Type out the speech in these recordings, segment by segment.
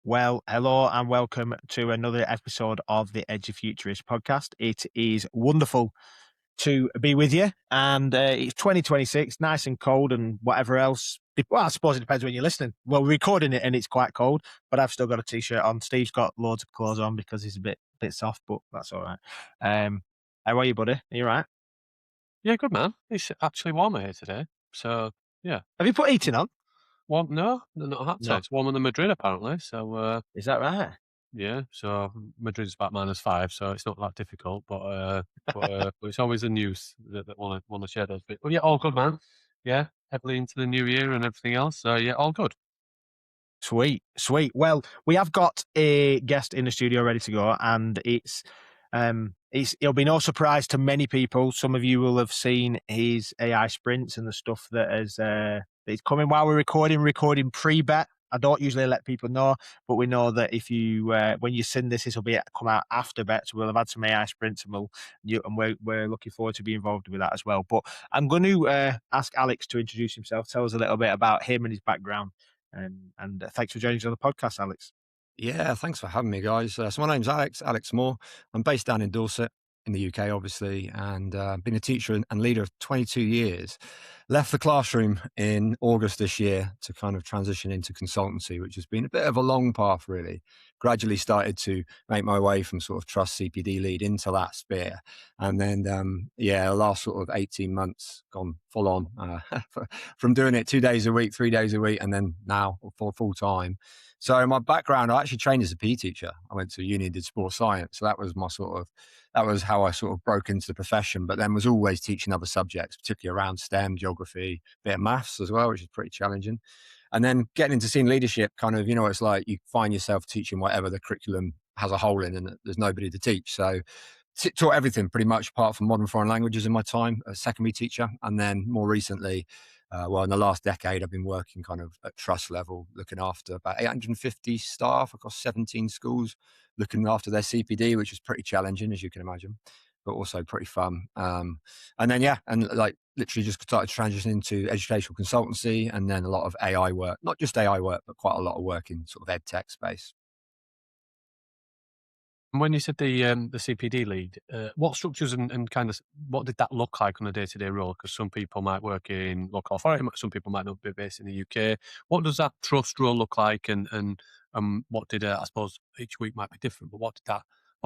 Well, hello and welcome to another episode of the Edufuturists podcast. It is wonderful to be with you, and it's 2026, nice and cold and whatever else. Well, I suppose it depends when you're listening. Well, we're recording it and it's quite cold, but I've still got a t-shirt on. Steve's got loads of clothes on because he's a bit soft, but that's all right. How are you, buddy? Are you all right? Yeah, good man. It's actually warmer here today. So yeah. Have you put heating on? Warm no, not had to. No. It's warmer than Madrid apparently. So Is that right? yeah, so Madrid's about -5, so it's not that difficult. But it's always the news that wanna share those bits. But yeah, all good man. Yeah, heavily into the new year and everything else. So yeah, all good. Sweet, sweet. Well, we have got a guest in the studio ready to go, and it'll be no surprise to many people. Some of you will have seen his AI sprints and the stuff that is coming while we're recording pre-bet. I don't usually let people know, but we know that if you when you send this will be come out after bets. We'll have had some AI sprints, and we're looking forward to be involved with that as well. But I'm going to ask Alex to introduce himself, tell us a little bit about him and his background. And thanks for joining us on the podcast, Alex. Yeah, thanks for having me, guys. So my name's Alex Moore. I'm based down in Dorset in the UK, obviously, and been a teacher and leader of 22 years. Left the classroom in August this year to kind of transition into consultancy, which has been a bit of a long path, really. Gradually started to make my way from sort of trust CPD lead into that sphere. And then, the last sort of 18 months gone full on from doing it 2 days a week, 3 days a week, and then now full time. So my background, I actually trained as a PE teacher. I went to uni and did sports science. So that was how I sort of broke into the profession, but then was always teaching other subjects, particularly around STEM, geography, bit of maths as well, which is pretty challenging. And then getting into senior leadership, kind of, it's like you find yourself teaching whatever the curriculum has a hole in and there's nobody to teach. So taught everything pretty much apart from modern foreign languages in my time as a secondary teacher. And then more recently, in the last decade, I've been working kind of at trust level, looking after about 850 staff across 17 schools, looking after their CPD, which is pretty challenging, as you can imagine, but also pretty fun. Literally just started transitioning into educational consultancy and then a lot of AI work, not just AI work, but quite a lot of work in sort of ed tech space. And when you said the CPD lead, what structures and kind of what did that look like on a day-to-day role? Because some people might work in local authority, some people might not be based in the UK. What does that trust role look like, and what did I suppose each week might be different, but what did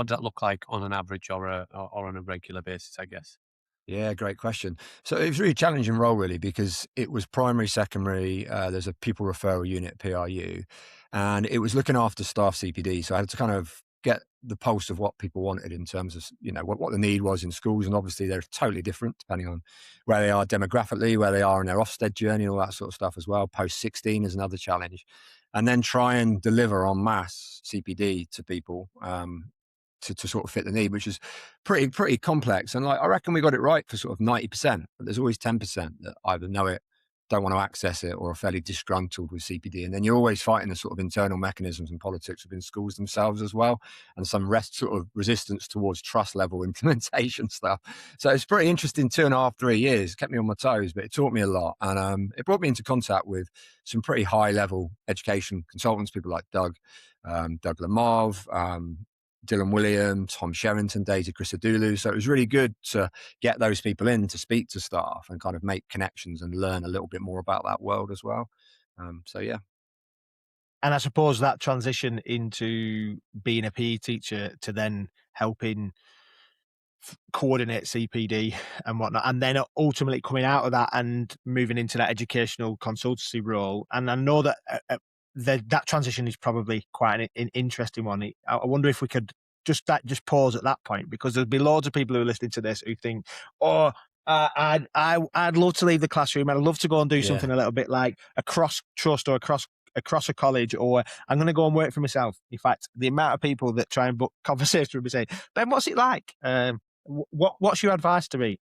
that look like on an average or on a regular basis, I guess? Yeah, great question. So it was a really challenging role, really, because it was primary, secondary. There's a pupil referral unit, PRU, and it was looking after staff CPD. So I had to kind of get the pulse of what people wanted in terms of, what the need was in schools. And obviously they're totally different depending on where they are demographically, where they are in their Ofsted journey, all that sort of stuff as well. Post 16 is another challenge. And then try and deliver en masse CPD to people, to sort of fit the need, which is pretty complex. And I reckon we got it right for sort of 90%, but there's always 10% that either know it, don't want to access it, or are fairly disgruntled with CPD. And then you're always fighting the sort of internal mechanisms and politics within schools themselves as well, and some sort of resistance towards trust level implementation stuff. So it's pretty interesting 2.5, 3 years. Kept me on my toes, but it taught me a lot. And it brought me into contact with some pretty high level education consultants, people like Doug Lamarve, Dylan Williams, Tom Sherrington, Daisy Christodoulou. So it was really good to get those people in to speak to staff and kind of make connections and learn a little bit more about that world as well. Yeah. And I suppose that transition into being a PE teacher to then helping coordinate CPD and whatnot, and then ultimately coming out of that and moving into that educational consultancy role. And I know that that transition is probably quite an interesting one. I wonder if we could just pause at that point, because there'll be loads of people who are listening to this who think, I'd love to leave the classroom. I'd love to go and do something a little bit like across trust or across a college, or I'm going to go and work for myself. In fact, the amount of people that try and book conversations with me saying, Ben, what's it like? What's your advice to me?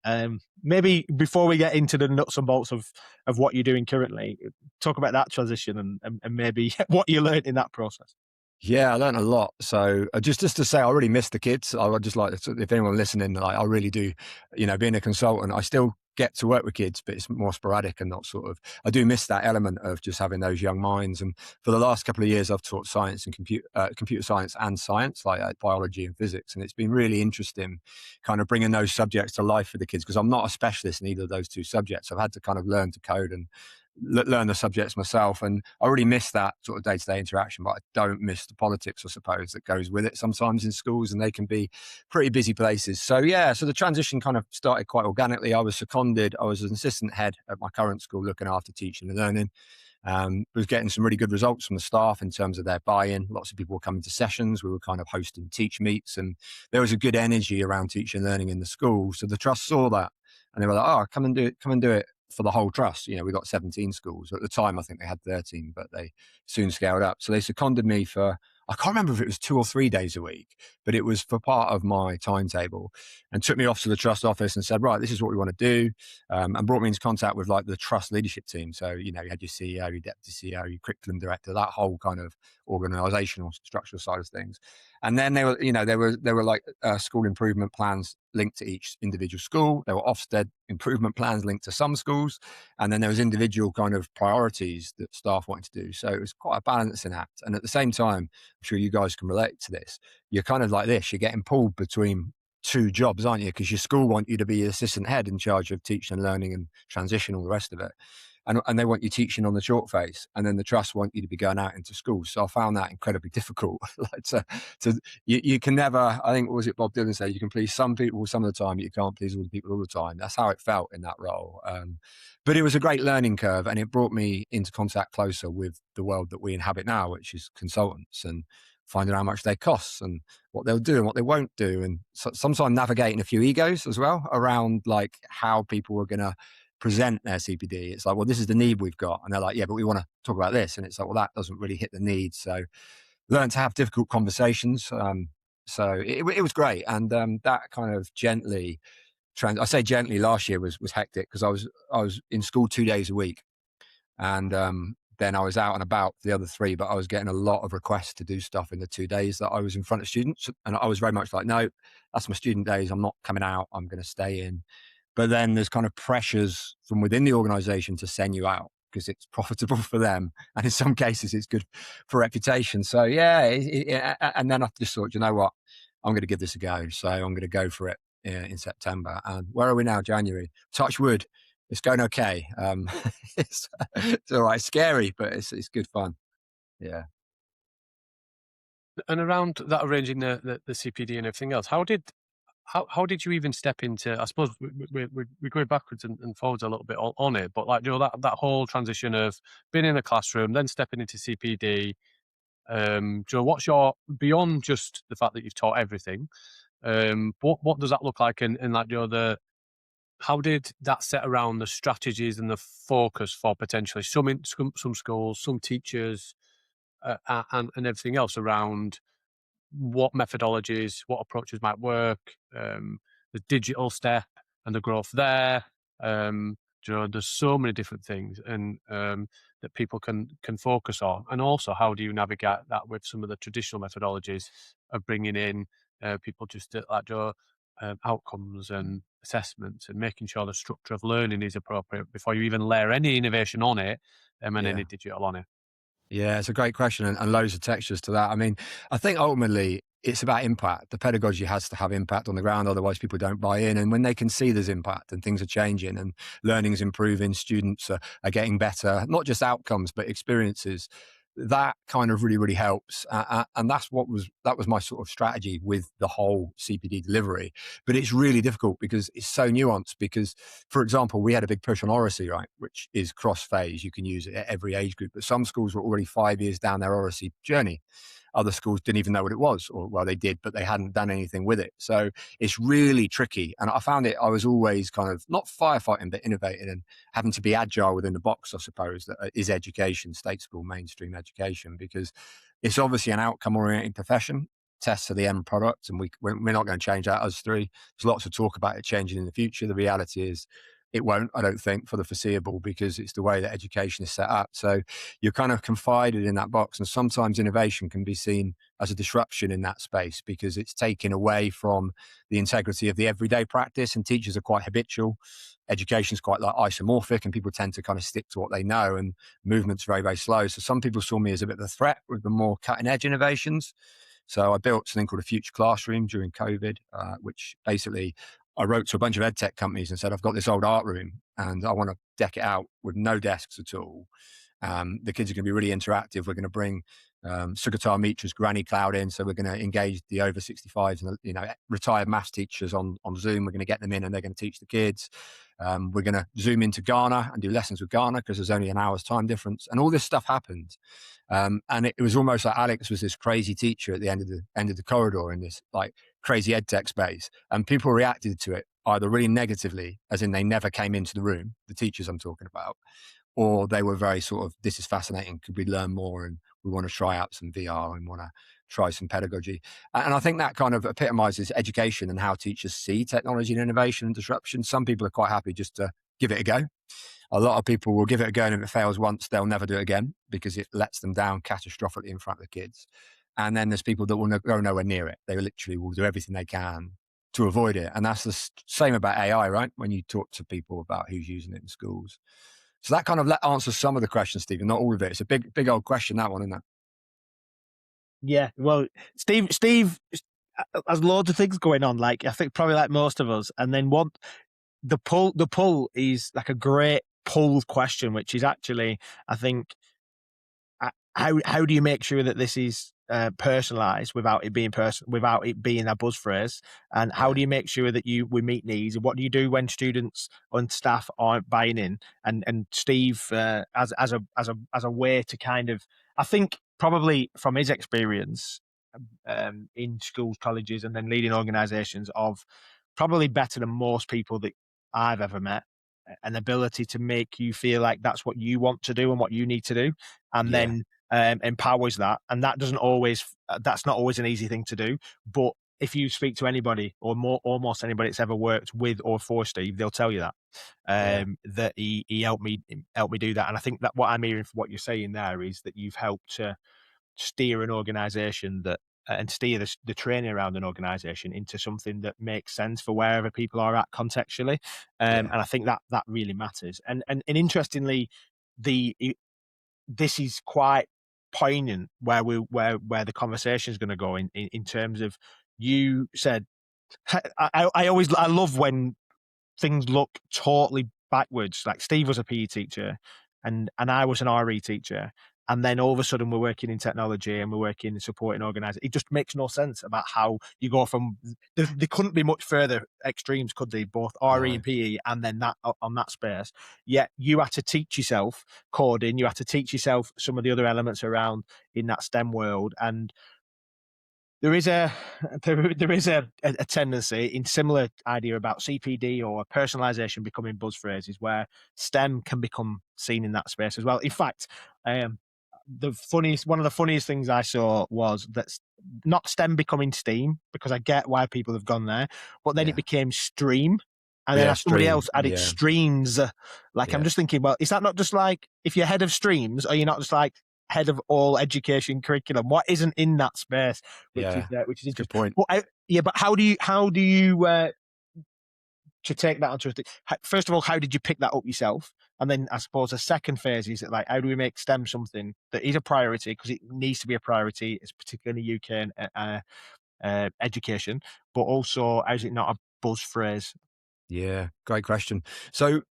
Maybe before we get into the nuts and bolts of what you're doing currently, talk about that transition and maybe what you learned in that process. Yeah, I learned a lot. So just to say, I really miss the kids. I would just like to, if anyone listening, like I really do, being a consultant, I still get to work with kids, but it's more sporadic and not sort of, I do miss that element of just having those young minds. And for the last couple of years, I've taught science and computer science and science, like biology and physics. And it's been really interesting kind of bringing those subjects to life for the kids, because I'm not a specialist in either of those two subjects. I've had to kind of learn to code and learn the subjects myself, and I really miss that sort of day-to-day interaction, but I don't miss the politics, I suppose, that goes with it sometimes in schools, and they can be pretty busy places. So yeah, so the transition kind of started quite organically. I was seconded, I was an assistant head at my current school looking after teaching and learning. Was getting some really good results from the staff in terms of their buy-in. Lots of people were coming to sessions. We were kind of hosting teach meets, and there was a good energy around teaching and learning in the school. So the trust saw that, and they were like, "Oh, come and do it for the whole trust." We got 17 schools at the time. I think they had 13, but they soon scaled up. So they seconded me for, I can't remember if it was 2 or 3 days a week, but it was for part of my timetable, and took me off to the trust office and said, "Right, this is what we want to do," and brought me into contact with like the trust leadership team. So, you had your CEO, your deputy CEO, your curriculum director, that whole kind of organizational structural side of things. And then there were like school improvement plans linked to each individual school. There were Ofsted improvement plans linked to some schools. And then there was individual kind of priorities that staff wanted to do. So it was quite a balancing act. And at the same time, I'm sure you guys can relate to this, you're kind of like this, you're getting pulled between two jobs, aren't you? Because your school want you to be assistant head in charge of teaching and learning and transition, all the rest of it. And they want you teaching on the short phase, and then the trust want you to be going out into schools. So I found that incredibly difficult. You can never, I think, what was it Bob Dylan said, you can please some people some of the time, you can't please all the people all the time. That's how it felt in that role. But it was a great learning curve, and it brought me into contact closer with the world that we inhabit now, which is consultants, and finding out how much they cost and what they'll do and what they won't do. And sometimes navigating a few egos as well around like how people are going to present their CPD. It's like, well, this is the need we've got. And they're like, yeah, but we want to talk about this. And it's like, well, that doesn't really hit the need. So learn to have difficult conversations. So it was great. And that kind of gently, I say gently, last year was hectic because I was in school 2 days a week. And then I was out and about the other 3, but I was getting a lot of requests to do stuff in the 2 days that I was in front of students. And I was very much like, no, that's my student days. I'm not coming out. I'm going to stay in. But then there's kind of pressures from within the organization to send you out because it's profitable for them. And in some cases, it's good for reputation. So, yeah. And then I just thought, you know what? I'm going to give this a go. So I'm going to go for it in September. And where are we now? January. Touch wood. It's going okay. It's all right. Scary, but it's good fun. Yeah. And around that, arranging the CPD and everything else, how did you even step into, I suppose we're going backwards and forwards a little bit on it, but like, that whole transition of being in a classroom, then stepping into CPD, what's your, beyond just the fact that you've taught everything, what does that look like in like, how did that set around the strategies and the focus for potentially some schools, some teachers, and everything else around what methodologies, what approaches might work, the digital step and the growth there. There's so many different things and that people can focus on. And also, how do you navigate that with some of the traditional methodologies of bringing in people just at like outcomes and assessments and making sure the structure of learning is appropriate before you even layer any innovation on it and any digital on it? Yeah, it's a great question and loads of textures to that. I mean, I think ultimately it's about impact. The pedagogy has to have impact on the ground, otherwise people don't buy in. And when they can see there's impact and things are changing and learning is improving, students are getting better, not just outcomes, but experiences, that kind of really, really helps. And that was my sort of strategy with the whole CPD delivery. But it's really difficult because it's so nuanced because, for example, we had a big push on oracy, right, which is cross-phase. You can use it at every age group. But some schools were already 5 years down their oracy journey. Other schools didn't even know what it was, or well, they did, but they hadn't done anything with it. So it's really tricky. And I found I was always kind of not firefighting, but innovating and having to be agile within the box, I suppose, that is education, state school, mainstream education, because it's obviously an outcome-oriented profession. Tests are the end product, and we're not going to change that, us 3. There's lots of talk about it changing in the future. The reality is it won't, I don't think, for the foreseeable, because it's the way that education is set up. So you're kind of confided in that box, and sometimes innovation can be seen as a disruption in that space because it's taken away from the integrity of the everyday practice, and teachers are quite habitual. Education is quite like isomorphic, and people tend to kind of stick to what they know, and movement's very, very slow. So some people saw me as a bit of a threat with the more cutting edge innovations. So I built something called a future classroom during COVID, which basically I wrote to a bunch of ed tech companies and said, I've got this old art room and I want to deck it out with no desks at all. The kids are going to be really interactive. We're going to bring Sugata Mitra's Granny Cloud in. So we're going to engage the over 65s and, retired maths teachers on Zoom. We're going to get them in and they're going to teach the kids. We're going to Zoom into Ghana and do lessons with Ghana because there's only an hour's time difference. And all this stuff happened. And it was almost like Alex was this crazy teacher at the end of the corridor in this like crazy ed tech space. And people reacted to it either really negatively, as in they never came into the room, the teachers I'm talking about, or they were very sort of, this is fascinating, could we learn more, and we want to try out some VR and want to try some pedagogy. And I think that kind of epitomizes education and how teachers see technology and innovation and disruption. Some people are quite happy just to give it a go. A lot of people will give it a go, and if it fails once, they'll never do it again because it lets them down catastrophically in front of the kids. And then there's people that will go nowhere near it. They literally will do everything they can to avoid it. And that's the same about AI, right? When you talk to people about who's using it in schools. So that kind of answers some of the questions, Stephen, not all of it. It's a big old question, that one, isn't it? Yeah, well, Steve has loads of things going on. Like, I think probably like most of us. And then the pull is like a great pull question, which is actually, I think, how do you make sure that this is personalized without it being without it being a buzz phrase? And how do you make sure that we meet needs? And what do you do when students and staff aren't buying in? And Steve, as a way to kind of, I think probably from his experience in schools, colleges, and then leading organizations, of probably better than most people that I've ever met, an ability to make you feel like that's what you want to do and what you need to do, and then empowers that. And that doesn't always, that's not always an easy thing to do. But if you speak to anybody, or almost anybody that's ever worked with or for Steve, they'll tell you that that he helped me do that. And I think that what I'm hearing from what you're saying there is that you've helped to steer an organization that and steer the training around an organization into something that makes sense for wherever people are at contextually. And I think that really matters. And interestingly, this is quite poignant where the conversation is going to go in terms of, you said, I love when things look totally backwards. Like, Steve was a PE teacher and I was an RE teacher. And then all of a sudden we're working in technology and we're working in supporting organizations. It just makes no sense about how you go from, they couldn't be much further extremes, could they? Both RE and PE, and then that on that space. Yet you had to teach yourself coding, you had to teach yourself some of the other elements around in that STEM world. And there is a tendency in similar idea about CPD or personalization becoming buzz phrases, where STEM can become seen in that space as well. In fact, one of the funniest things I saw was that not STEM becoming STEAM, because I get why people have gone there, but then it became stream. And then somebody else added streams. I'm just thinking, well, is that not just like, if you're head of streams, are you not just like head of all education curriculum? What isn't in that space? Which is interesting. Good point. But but how do you to take that onto first of all, how did you pick that up yourself? And then I suppose the second phase is like, how do we make STEM something that is a priority, because it needs to be a priority, it's particularly in the UK and education, but also, how is it not a buzz phrase? Yeah, great question. So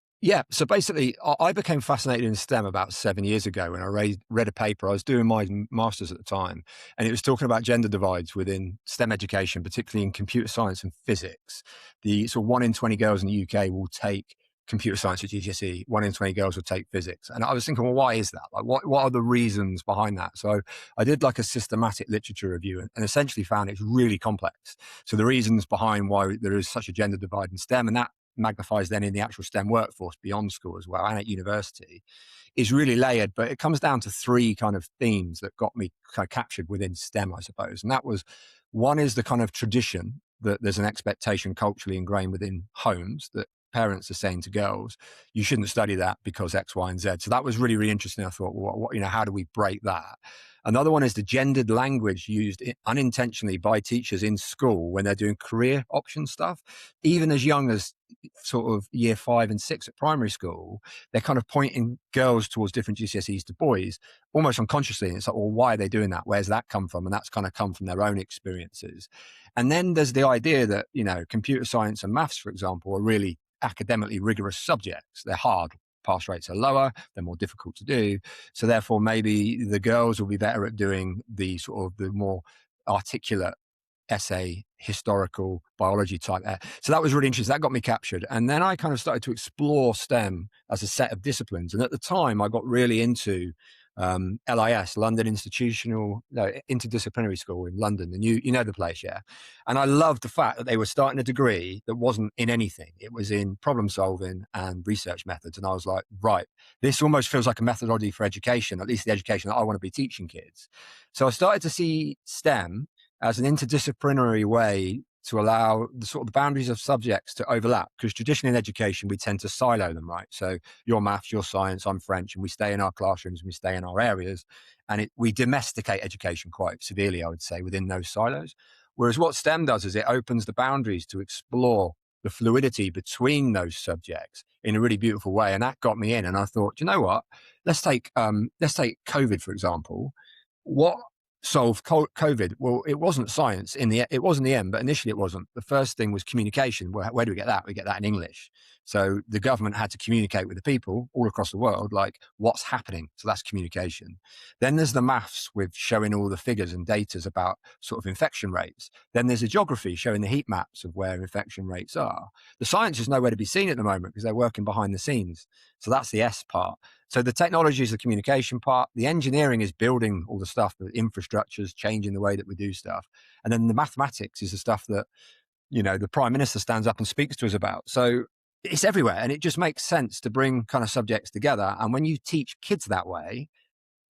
basically I became fascinated in STEM about 7 years ago when I read a paper. I was doing my master's at the time, and it was talking about gender divides within STEM education, particularly in computer science and physics. The sort of 1 in 20 girls in the UK will take computer science at GCSE, 1 in 20 girls will take physics. And I was thinking, well, why is that? Like, what are the reasons behind that? So I did like a systematic literature review and essentially found it's really complex. So the reasons behind why there is such a gender divide in STEM, and that magnifies then in the actual STEM workforce beyond school as well and at university, is really layered. But it comes down to 3 kind of themes that got me kind of captured within STEM, I suppose. And that was, one is the kind of tradition that there's an expectation culturally ingrained within homes that parents are saying to girls, you shouldn't study that because X, Y, and Z. So that was really, really interesting. I thought, well, what, how do we break that? Another one is the gendered language used unintentionally by teachers in school when they're doing career option stuff. Even as young as sort of year 5 and 6 at primary school, they're kind of pointing girls towards different GCSEs to boys, almost unconsciously. And it's like, well, why are they doing that? Where's that come from? And that's kind of come from their own experiences. And then there's the idea that, computer science and maths, for example, are really academically rigorous subjects. They're hard. Pass rates are lower. They're more difficult to do. So therefore, maybe the girls will be better at doing the sort of the more articulate essay, historical biology type. So that was really interesting. That got me captured. And then I kind of started to explore STEM as a set of disciplines. And at the time, I got really into LIS, London Interdisciplinary School in London. And you know the place, yeah. And I loved the fact that they were starting a degree that wasn't in anything. It was in problem solving and research methods. And I was like, right, this almost feels like a methodology for education, at least the education that I want to be teaching kids. So I started to see STEM as an interdisciplinary way to allow the sort of the boundaries of subjects to overlap, because traditionally in education, we tend to silo them, right? So your maths, your science, I'm French, and we stay in our classrooms, we stay in our areas, and we domesticate education quite severely, I would say, within those silos. Whereas what STEM does is it opens the boundaries to explore the fluidity between those subjects in a really beautiful way. And that got me in. And I thought, you know what? Let's take COVID, for example. What solve COVID? Well, it wasn't science it wasn't the end, but initially it wasn't. The first thing was communication. Where do we get that? We get that in English. So the government had to communicate with the people all across the world, like what's happening. So that's communication. Then there's the maths with showing all the figures and datas about sort of infection rates. Then there's the geography showing the heat maps of where infection rates are. The science is nowhere to be seen at the moment because they're working behind the scenes. So that's the S part. So the technology is the communication part. The engineering is building all the stuff, the infrastructures, changing the way that we do stuff. And then the mathematics is the stuff that, the Prime Minister stands up and speaks to us about. So it's everywhere. And it just makes sense to bring kind of subjects together. And when you teach kids that way,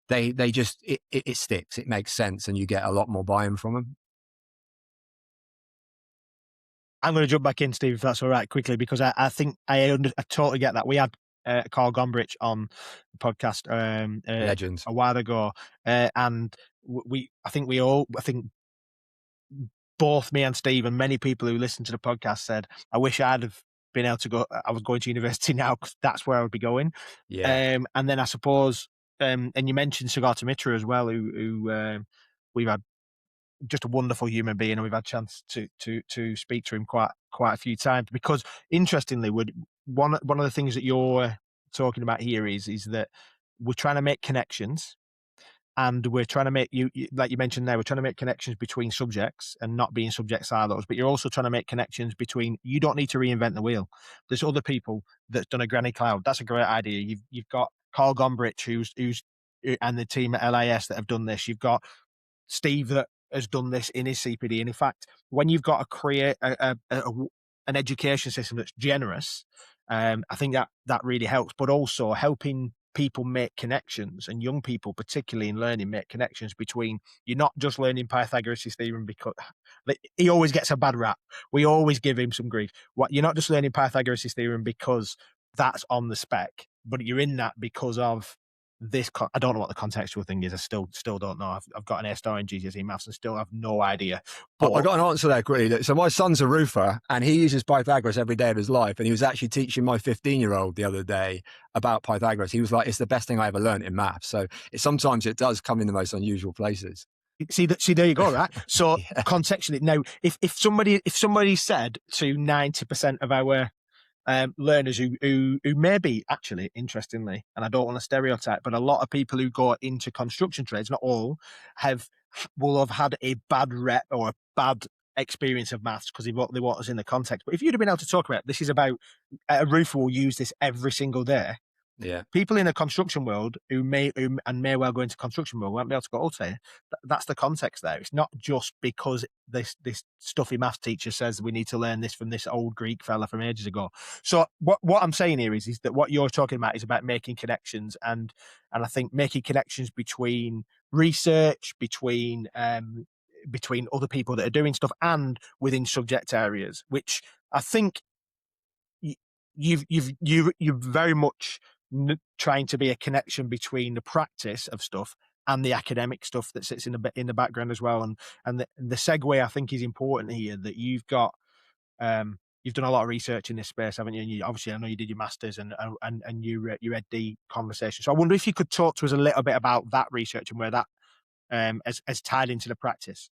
it sticks. It makes sense. And you get a lot more buy-in from them. I'm going to jump back in, Steve, if that's all right, quickly, because I think I totally get that. We had Carl Gombrich on the podcast Legends. a while ago, and I think both me and Steve and many people who listen to the podcast said, I wish I'd have been able to go. I was going to university now because that's where I would be going. Yeah. And then I suppose, and you mentioned Sugata Mitra as well, who we've had just a wonderful human being, and we've had a chance to speak to him quite a few times. Because interestingly, one of the things that you're talking about here is that we're trying to make connections, and we're trying to make you like you mentioned there, we're trying to make connections between subjects and not being subject silos. But you're also trying to make connections between. You don't need to reinvent the wheel. There's other people that's done a granny cloud. That's a great idea. You've got Carl Gombrich who's and the team at LIS that have done this. You've got Steve that has done this in his CPD. And in fact, when you've got to create an education system that's generous, I think that really helps. But also helping people make connections, and young people, particularly in learning, make connections between. You're not just learning Pythagoras' theorem because he always gets a bad rap. We always give him some grief. You're not just learning Pythagoras' theorem because that's on the spec, but you're in that because of this. I don't know what the contextual thing is. I still don't know. I've got an A* in GCSE maths and still have no idea. But I got an answer there quickly. So my son's a roofer and he uses Pythagoras every day of his life. And he was actually teaching my 15-year-old the other day about Pythagoras. He was like, it's the best thing I ever learned in maths. So sometimes it does come in the most unusual places. See, there you go, right? So Yeah. contextually, now, if somebody said to 90% of our learners who may be, actually, interestingly, and I don't want to stereotype, but a lot of people who go into construction trades, not all, will have had a bad rep or a bad experience of maths because they want us in the context. But if you'd have been able to talk about, this is about a roofer will use this every single day. Yeah. People in the construction world who may well go into construction world won't be able to go, okay, that's the context there. It's not just because this stuffy maths teacher says we need to learn this from this old Greek fella from ages ago. So what I'm saying here is that what you're talking about is about making connections, and I think making connections between research, between other people that are doing stuff, and within subject areas, which I think you're very much trying to be a connection between the practice of stuff and the academic stuff that sits in the background as well. And the segue, I think, is important here, that you've got you've done a lot of research in this space, haven't you? And obviously, I know you did your masters and your Ed.D. conversation. So I wonder if you could talk to us a little bit about that research and where that has tied into the practice.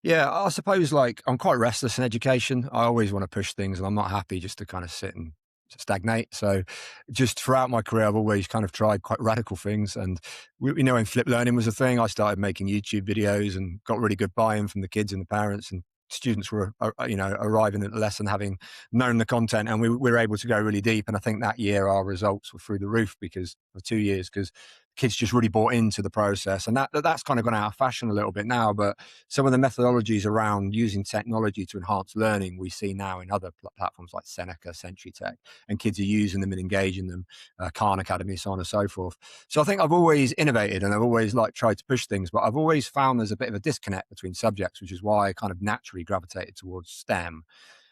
Yeah, I suppose, like, I'm quite restless in education. I always want to push things, and I'm not happy just to kind of sit and stagnate. So just throughout my career, I've always kind of tried quite radical things. And when flipped learning was a thing, I started making YouTube videos and got really good buy-in from the kids and the parents, and students were, arriving at the lesson having known the content, and we were able to go really deep. And I think that year our results were through the roof for 2 years, because kids just really bought into the process. And that's kind of gone out of fashion a little bit now, but some of the methodologies around using technology to enhance learning we see now in other platforms like Seneca, Century Tech, and kids are using them and engaging them, Khan Academy, so on and so forth. So I think I've always innovated, and I've always tried to push things, but I've always found there's a bit of a disconnect between subjects, which is why I kind of naturally gravitated towards STEM.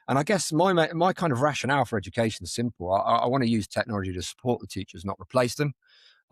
And I guess my kind of rationale for education is simple. I want to use technology to support the teachers, not replace them.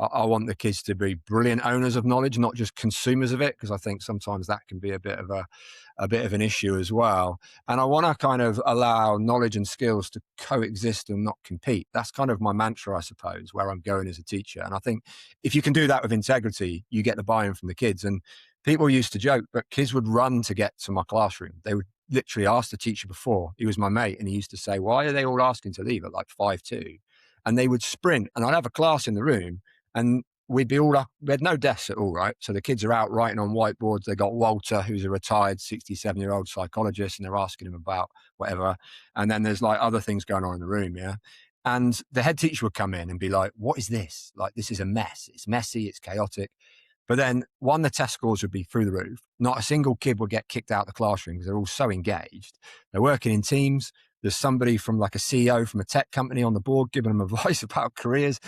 I want the kids to be brilliant owners of knowledge, not just consumers of it, because I think sometimes that can be a bit of an issue as well. And I want to kind of allow knowledge and skills to coexist and not compete. That's kind of my mantra, I suppose, where I'm going as a teacher. And I think if you can do that with integrity, you get the buy-in from the kids. And people used to joke, but kids would run to get to my classroom. They would literally ask the teacher before. He was my mate, and he used to say, "Why are they all asking to leave at like 5:02?" And they would sprint, and I'd have a class in the room, and we'd be all up. We had no desks at all, right? So the kids are out writing on whiteboards. They got Walter, who's a retired 67-year-old psychologist, and they're asking him about whatever. And then there's other things going on in the room, yeah? And the head teacher would come in and be like, "What is this? This is a mess. It's messy, it's chaotic." But then, the test scores would be through the roof. Not a single kid would get kicked out of the classroom because they're all so engaged. They're working in teams. There's somebody from a CEO from a tech company on the board giving them advice about careers.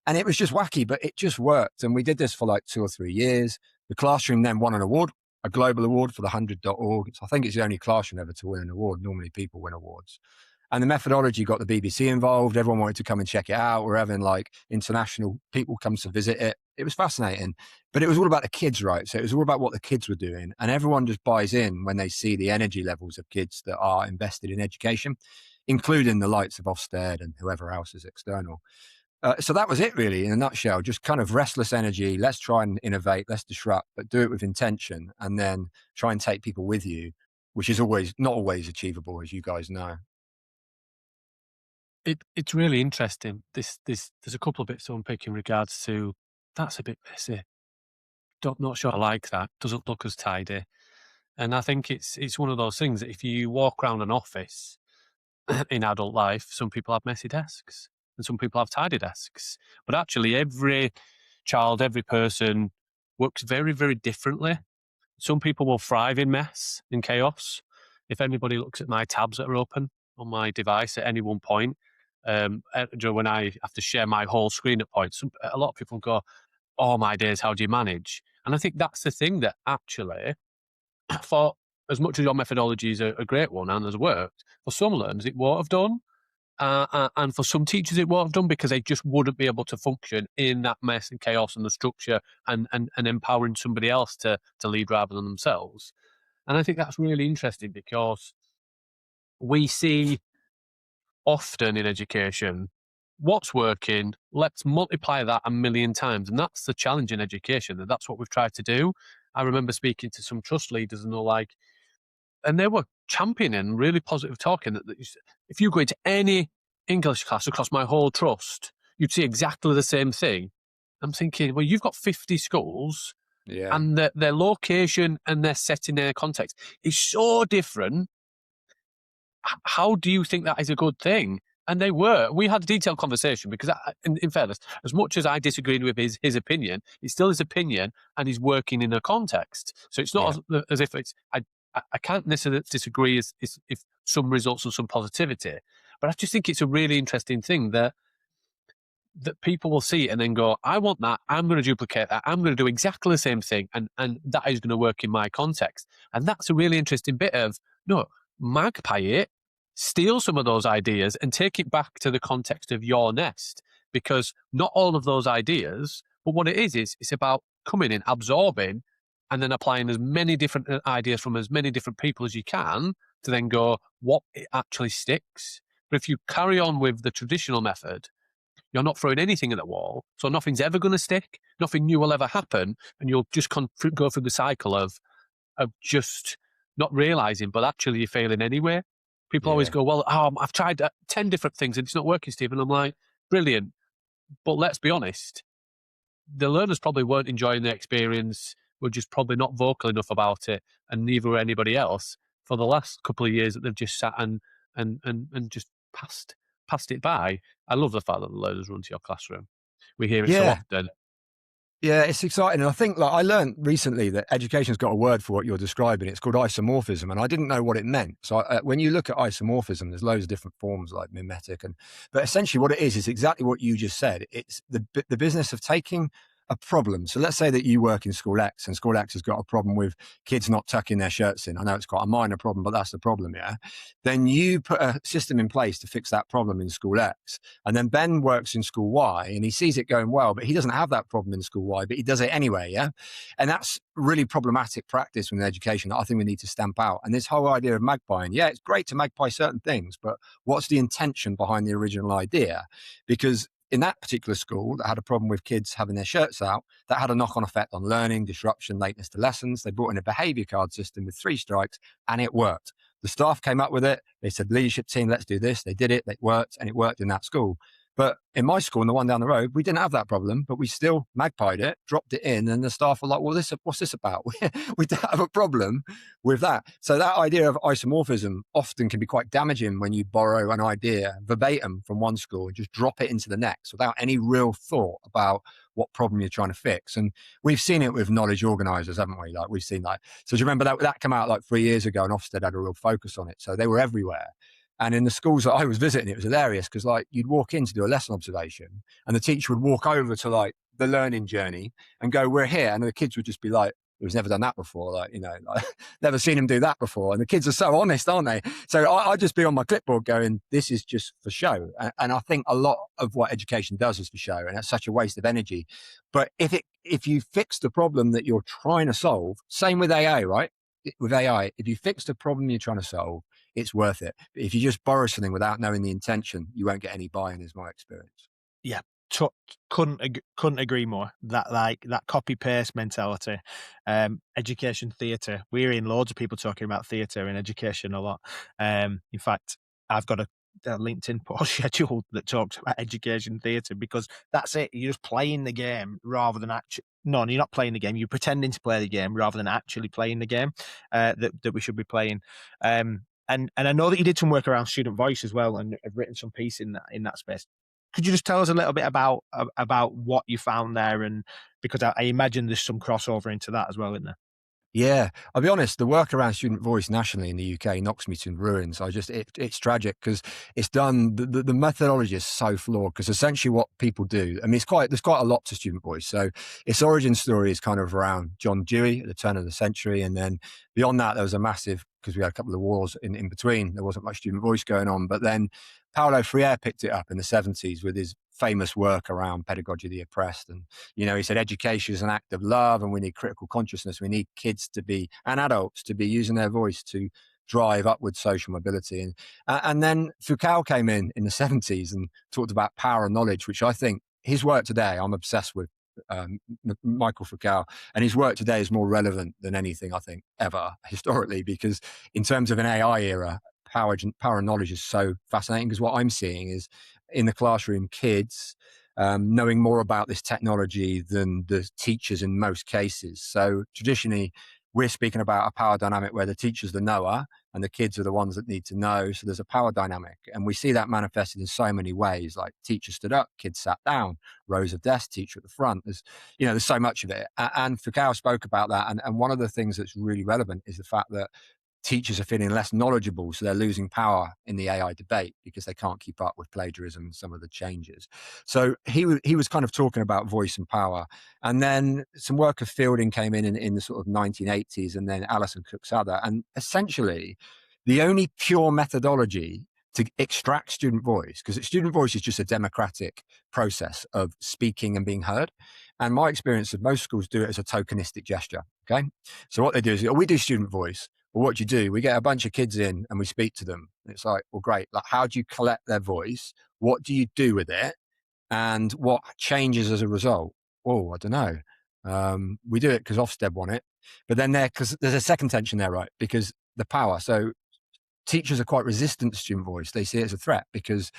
And it was just wacky, but it just worked. And we did this for 2 or 3 years. The classroom then won an award, a global award for the 100.org. I think it's the only classroom ever to win an award. Normally people win awards. And the methodology got the BBC involved. Everyone wanted to come and check it out. We're having international people come to visit it. It was fascinating, but it was all about the kids, right? So it was all about what the kids were doing. And everyone just buys in when they see the energy levels of kids that are invested in education, including the likes of Ofsted and whoever else is external. So that was it really in a nutshell, just kind of restless energy. Let's try and innovate, let's disrupt, but do it with intention, and then try and take people with you, which is not always achievable, as you guys know. It's really interesting. There's a couple of bits to unpick in regards to that's a bit messy. Not sure I like that. Doesn't look as tidy. And I think it's one of those things that if you walk around an office in adult life, some people have messy desks and some people have tidy desks. But actually every child, every person works very, very differently. Some people will thrive in mess, in chaos. If anybody looks at my tabs that are open on my device at any one point, when I have to share my whole screen at points, a lot of people go, "Oh my days, how do you manage?" And I think that's the thing that actually, for as much as your methodology is a great one and has worked, for some learners it won't have done. And for some teachers it won't have done because they just wouldn't be able to function in that mess and chaos and the structure and empowering somebody else to lead rather than themselves. And I think that's really interesting because we see often in education what's working, let's multiply that 1,000,000 times. And that's the challenge in education. And that's what we've tried to do. I remember speaking to some trust leaders and they were championing, really positive talking that if you go into any English class across my whole trust, you'd see exactly the same thing. I'm thinking, well, you've got 50 schools, Yeah. and their location and their setting, their context is so different. How do you think that is a good thing? And we had a detailed conversation because, in fairness, as much as I disagreed with his opinion, it's still his opinion and he's working in a context. So it's not as if it's, I can't necessarily disagree if some results and some positivity, but I just think it's a really interesting thing that people will see it and then go, I want that, I'm going to duplicate that, I'm going to do exactly the same thing, and that is going to work in my context. And that's a really interesting bit of, no, magpie it, steal some of those ideas and take it back to the context of your nest, because not all of those ideas, but what it is it's about coming in, absorbing, and then applying as many different ideas from as many different people as you can to then go, what it actually sticks. But if you carry on with the traditional method, you're not throwing anything at the wall, so nothing's ever going to stick, nothing new will ever happen, and you'll just go through the cycle of just not realizing, but actually you're failing anyway. People always go, well, I've tried 10 different things and it's not working, Steve. And I'm like, brilliant. But let's be honest, the learners probably weren't enjoying the experience, were just probably not vocal enough about it, and neither were anybody else for the last couple of years that they've just sat and just passed it by. I love the fact that the learners run to your classroom. We hear it so often. Yeah, it's exciting. And I think, like, I learned recently that education's got a word for what you're describing. It's called isomorphism. And I didn't know what it meant. So when you look at isomorphism, there's loads of different forms like mimetic. But essentially what it is exactly what you just said. It's the business of taking a problem. So let's say that you work in school X and school X has got a problem with kids not tucking their shirts in. I know it's quite a minor problem, but that's the problem, yeah? Then you put a system in place to fix that problem in school X. And then Ben works in school Y and he sees it going well, but he doesn't have that problem in school Y, but he does it anyway, yeah? And that's really problematic practice within education that I think we need to stamp out. And this whole idea of magpieing, yeah, it's great to magpie certain things, but what's the intention behind the original idea? Because in that particular school that had a problem with kids having their shirts out, that had a knock-on effect on learning, disruption, lateness to lessons. They brought in a behavior card system with 3 strikes and it worked. The staff came up with it. They said, leadership team, let's do this. They did it. It worked, and it worked in that school. But in my school and the one down the road, we didn't have that problem, but we still magpied it, dropped it in, and the staff were like, well, what's this about? We don't have a problem with that. So that idea of isomorphism often can be quite damaging when you borrow an idea verbatim from one school and just drop it into the next without any real thought about what problem you're trying to fix. And we've seen it with knowledge organizers, haven't we? Like we've seen so do you remember that came out like 3 years ago and Ofsted had a real focus on it. So they were everywhere. And in the schools that I was visiting, it was hilarious because like you'd walk in to do a lesson observation and the teacher would walk over to like the learning journey and go, we're here. And the kids would just be like, who's never done that before, like, never seen him do that before. And the kids are so honest, aren't they? So I'd just be on my clipboard going, this is just for show. And I think a lot of what education does is for show, and it's such a waste of energy. But if you fix the problem that you're trying to solve, same with AI, right? With AI, if you fix the problem you're trying to solve, it's worth it. But if you just borrow something without knowing the intention, you won't get any buy-in, is my experience. Yeah. Couldn't agree more. That copy paste mentality, education theatre. We're in loads of people talking about theatre in education a lot. In fact, I've got a LinkedIn post scheduled that talks about education theatre because that's it. You're just playing the game rather than actually. No, you're not playing the game. You're pretending to play the game rather than actually playing the game that we should be playing. And I know that you did some work around student voice as well, and have written some piece in that space. Could you just tell us a little bit about what you found there? And because I imagine there's some crossover into that as well, isn't there? Yeah, I'll be honest, the work around student voice nationally in the UK knocks me to ruins. It's tragic because it's done, the methodology is so flawed because essentially what people do, I mean, there's quite a lot to student voice. So its origin story is kind of around John Dewey at the turn of the century. And then beyond that, there was a massive, because we had a couple of wars in between, there wasn't much student voice going on. But then Paulo Freire picked it up in the 70s with his famous work around pedagogy of the oppressed. And, he said education is an act of love and we need critical consciousness. We need kids and adults to be using their voice to drive upward social mobility. And then Foucault came in the 70s and talked about power and knowledge, which I think his work today, I'm obsessed with. Michael Foucault, and his work today is more relevant than anything I think ever historically, because in terms of an AI era, power and knowledge is so fascinating, because what I'm seeing is in the classroom kids knowing more about this technology than the teachers in most cases. So traditionally we're speaking about a power dynamic where the teacher's the knower and the kids are the ones that need to know. So there's a power dynamic, and we see that manifested in so many ways, like teacher stood up, kids sat down, rows of desks, teacher at the front. There's so much of it. And Foucault spoke about that. And one of the things that's really relevant is the fact that teachers are feeling less knowledgeable, so they're losing power in the AI debate because they can't keep up with plagiarism and some of the changes. So he was kind of talking about voice and power. And then some work of Fielding came in the sort of 1980s, and then Alison Cook Souther. And essentially, the only pure methodology to extract student voice, because student voice is just a democratic process of speaking and being heard. And my experience of most schools do it as a tokenistic gesture. Okay. So what they do is, we do student voice. Well, what do you do? We get a bunch of kids in and we speak to them. It's like, well, great. Like, how do you collect their voice? What do you do with it? And what changes as a result? Oh, I don't know. We do it because Ofsted want it. But then because there's a second tension there, right? Because the power. So teachers are quite resistant to student voice. They see it as a threat because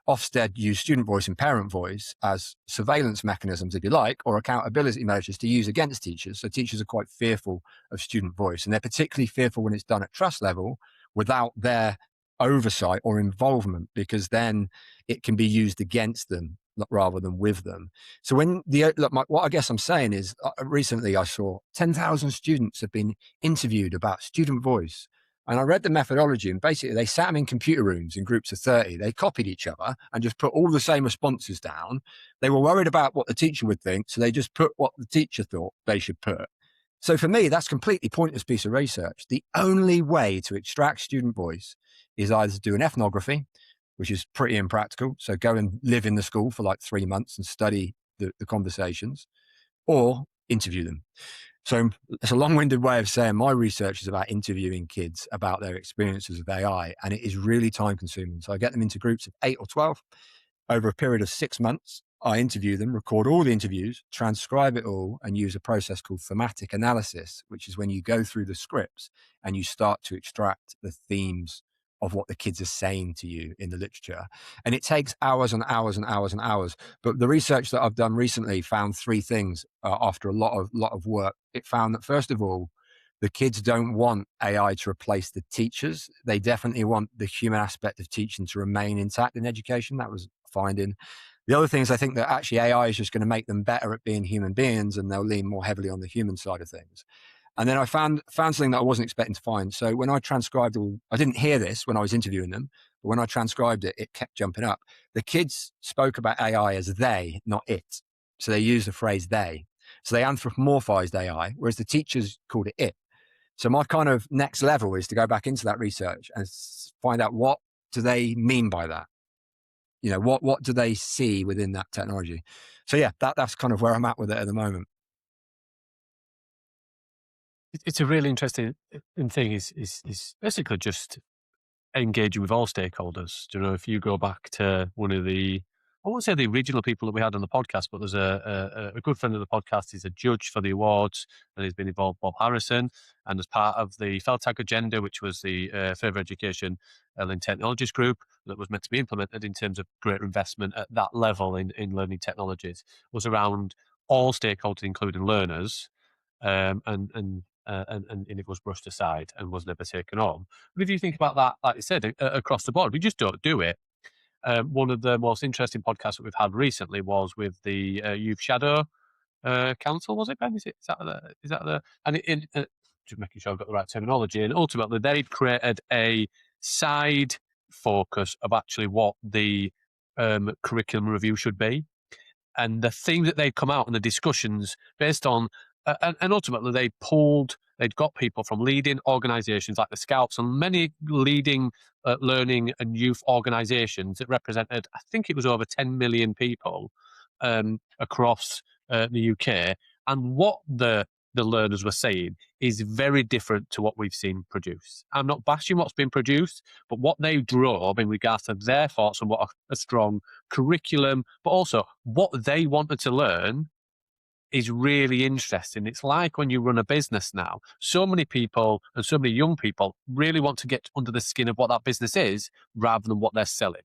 Ofsted use student voice and parent voice as surveillance mechanisms, if you like, or accountability measures to use against teachers. So teachers are quite fearful of student voice, and they're particularly fearful when it's done at trust level without their oversight or involvement, because then it can be used against them rather than with them. So when what I guess I'm saying is, recently I saw 10,000 students have been interviewed about student voice. And I read the methodology, and basically they sat them in computer rooms in groups of 30. They copied each other and just put all the same responses down. They were worried about what the teacher would think, so they just put what the teacher thought they should put. So for me, that's a completely pointless piece of research. The only way to extract student voice is either to do an ethnography, which is pretty impractical. So go and live in the school for like 3 months and study the conversations, or interview them. So it's a long-winded way of saying my research is about interviewing kids about their experiences of AI, and it is really time-consuming. So I get them into groups of 8 or 12 over a period of 6 months. I interview them, record all the interviews, transcribe it all, and use a process called thematic analysis, which is when you go through the scripts and you start to extract the themes of what the kids are saying to you in the literature. And it takes hours and hours and hours and hours. But the research that I've done recently found 3 things after a lot of work. It found that, first of all, the kids don't want AI to replace the teachers. They definitely want the human aspect of teaching to remain intact in education. That was a finding. The other thing is, I think that actually AI is just going to make them better at being human beings, and they'll lean more heavily on the human side of things. And then I found something that I wasn't expecting to find. So when I transcribed I didn't hear this when I was interviewing them, but when I transcribed it, it kept jumping up. The kids spoke about AI as they, not it. So they used the phrase they. So they anthropomorphized AI, whereas the teachers called it it. So my kind of next level is to go back into that research and find out, what do they mean by that? What do they see within that technology? So yeah, that's kind of where I'm at with it at the moment. It's a really interesting thing. Is basically just engaging with all stakeholders. If you go back to one of the, I won't say the original people that we had on the podcast, but there's a good friend of the podcast. He's a judge for the awards, and he's been involved, Bob Harrison, and as part of the FELTAG agenda, which was the Further Education and Technologies group that was meant to be implemented in terms of greater investment at that level in learning technologies, was around all stakeholders, including learners, and it was brushed aside and was never taken on. But if you think about that, like you said, across the board, we just don't do it. One of the most interesting podcasts that we've had recently was with the Youth Shadow Council, was it, Ben? Is that the and just making sure I've got the right terminology. And ultimately, they've created a side focus of actually what the curriculum review should be. And the theme that they'd come out in the discussions based on, and ultimately they'd got people from leading organisations like the Scouts and many leading learning and youth organisations that represented, I think it was over 10 million people across the UK. And what the learners were saying is very different to what we've seen produced. I'm not bashing what's been produced, but what they drove in regards to their thoughts on what a strong curriculum, but also what they wanted to learn, is really interesting. It's like when you run a business now, so many people and so many young people really want to get under the skin of what that business is rather than what they're selling.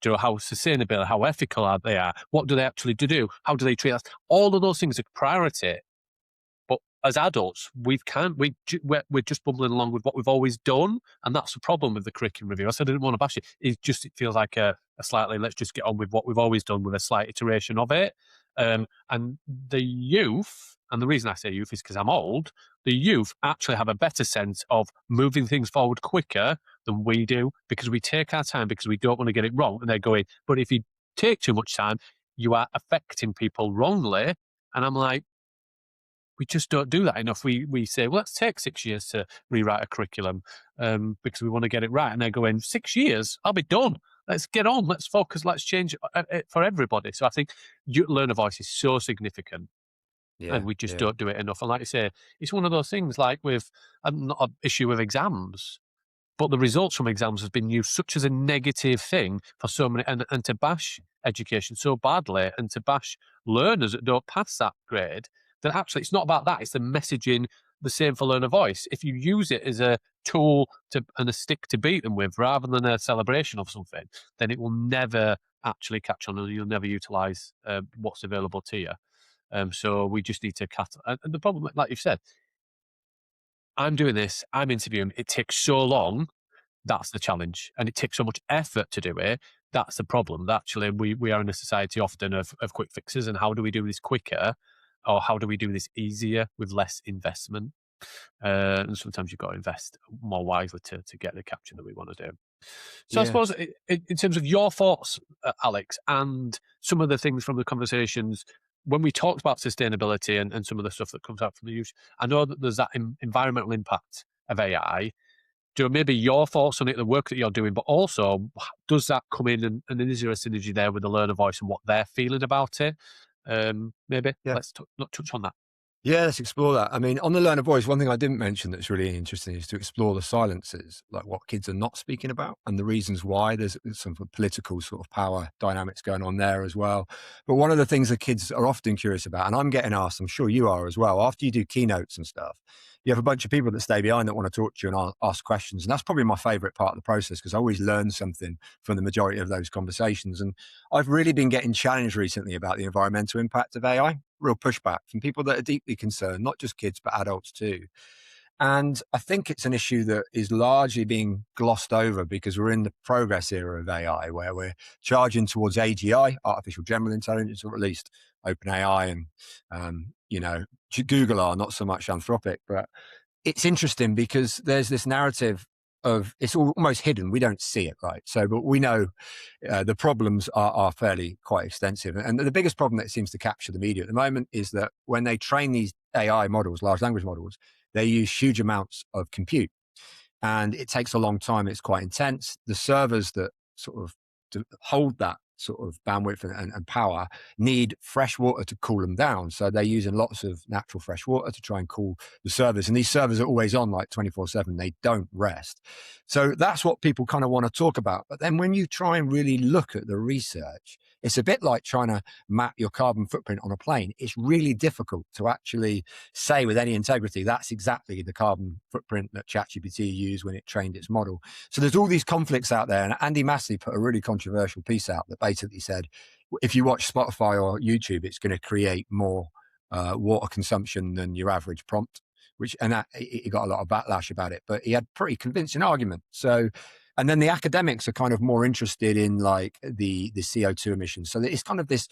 Do you know how sustainable, how ethical are they? What do they actually do? How do they treat us? All of those things are priority. But as adults, we're just bumbling along with what we've always done, and that's the problem with the curriculum review. I said I didn't want to bash it. It feels like a slightly, let's just get on with what we've always done with a slight iteration of it. And the youth, and the reason I say youth is because I'm old, the youth actually have a better sense of moving things forward quicker than we do, because we take our time because we don't want to get it wrong. And they're going, but if you take too much time, you are affecting people wrongly. And I'm like, we just don't do that enough. We say, well, let's take 6 years to rewrite a curriculum because we want to get it right. And they're going, 6 years, I'll be done. Let's get on. Let's focus. Let's change it for everybody. So I think learner voice is so significant, and Yeah, we just yeah, don't do it enough. And like you say, it's one of those things like with not an issue with exams, but the results from exams has been used such as a negative thing for so many, and to bash education so badly and to bash learners that don't pass that grade, that actually it's not about that. It's the messaging, the same for learner voice. If you use it as a tool and a stick to beat them with rather than a celebration of something, then it will never actually catch on and you'll never utilize what's available to you. So we just need to cut. And the problem, like you've said, I'm doing this, I'm interviewing, it takes so long. That's the challenge. And it takes so much effort to do it. That's the problem. That actually, we are in a society often of quick fixes. And how do we do this quicker? Or how do we do this easier with less investment? And sometimes you've got to invest more wisely to get the capture that we want to do. So I yeah. suppose in terms of your thoughts, Alex, and some of the things from the conversations, when we talked about sustainability and some of the stuff that comes out from the use, I know that there's that environmental impact of AI. Do maybe your thoughts on it, the work that you're doing, but also does that come in and is there a synergy there with the learner voice and what they're feeling about it? Maybe Yeah. let's not touch on that. Yeah, let's explore that. I mean, on the learner voice, one thing I didn't mention that's really interesting is to explore the silences, like what kids are not speaking about and the reasons why. There's some political sort of power dynamics going on there as well. But one of the things that kids are often curious about, and I'm getting asked, I'm sure you are as well, after you do keynotes and stuff, you have a bunch of people that stay behind that want to talk to you and ask questions. And that's probably my favorite part of the process because I always learn something from the majority of those conversations. And I've really been getting challenged recently about the environmental impact of AI, real pushback from people that are deeply concerned, not just kids, but adults too. And I think it's an issue that is largely being glossed over because we're in the progress era of AI where we're charging towards AGI, artificial general intelligence, or at least OpenAI and, Google are, not so much Anthropic. But it's interesting because there's this narrative of it's almost hidden. We don't see it, right? So, but we know the problems are fairly quite extensive. And the biggest problem that seems to capture the media at the moment is that when they train these AI models, large language models, they use huge amounts of compute and it takes a long time. It's quite intense. The servers that sort of to hold that sort of bandwidth and power need fresh water to cool them down. So they're using lots of natural fresh water to try and cool the servers. And these servers are always on like 24/7. They don't rest. So that's what people kind of want to talk about. But then when you try and really look at the research, it's a bit like trying to map your carbon footprint on a plane. It's really difficult to actually say with any integrity that's exactly the carbon footprint that ChatGPT used when it trained its model. So there's all these conflicts out there. And Andy Massey put a really controversial piece out that basically said, if you watch Spotify or YouTube, it's going to create more water consumption than your average prompt, he got a lot of backlash about it, but he had pretty convincing argument. So, and then the academics are kind of more interested in like the CO2 emissions. So it's kind of this,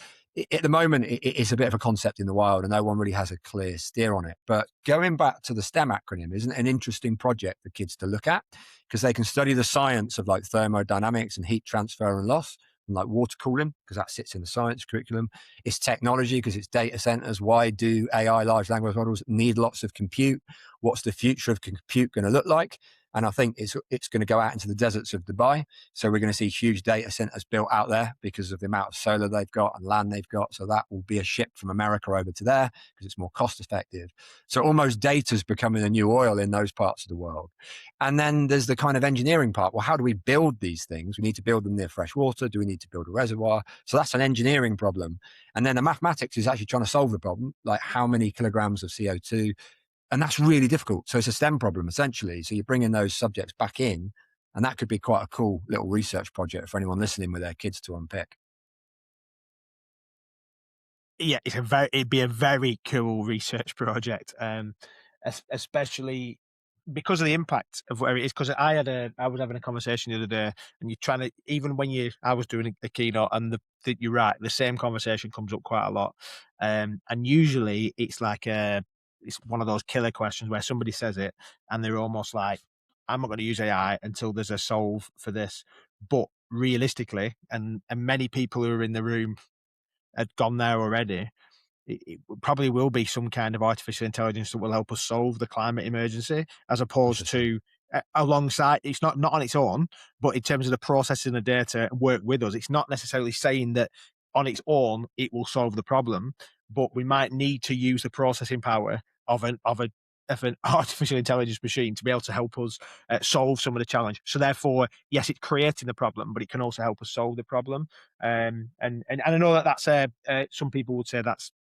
at the moment, it's a bit of a concept in the wild and no one really has a clear steer on it. But going back to the STEM acronym isn't an interesting project for kids to look at because they can study the science of like thermodynamics and heat transfer and loss and like water cooling because that sits in the science curriculum. It's technology because it's data centers. Why do AI large language models need lots of compute? What's the future of compute going to look like? And I think it's going to go out into the deserts of Dubai. So we're going to see huge data centers built out there because of the amount of solar they've got and land they've got. So that will be a ship from America over to there because it's more cost effective. So almost data is becoming the new oil in those parts of the world. And then there's the kind of engineering part. Well, how do we build these things? We need to build them near fresh water. Do we need to build a reservoir? So that's an engineering problem. And then the mathematics is actually trying to solve the problem, like how many kilograms of CO2. And that's really difficult. So it's a STEM problem, essentially. So you're bringing those subjects back in, and that could be quite a cool little research project for anyone listening with their kids to unpick. Yeah, it'd be a very cool research project, especially because of the impact of where it is. Because I was having a conversation the other day, and you're trying to, even when I was doing a keynote, and you're right, the same conversation comes up quite a lot, and usually it's like it's one of those killer questions where somebody says it, and they're almost like, "I'm not going to use AI until there's a solve for this." But realistically, and many people who are in the room had gone there already. it probably will be some kind of artificial intelligence that will help us solve the climate emergency, as opposed to alongside. It's not on its own, but in terms of the processing the data and work with us, it's not necessarily saying that on its own it will solve the problem, but we might need to use the processing power of an artificial intelligence machine to be able to help us solve some of the challenge. So therefore, yes, it's creating the problem, but it can also help us solve the problem. And I know that that's some people would say that's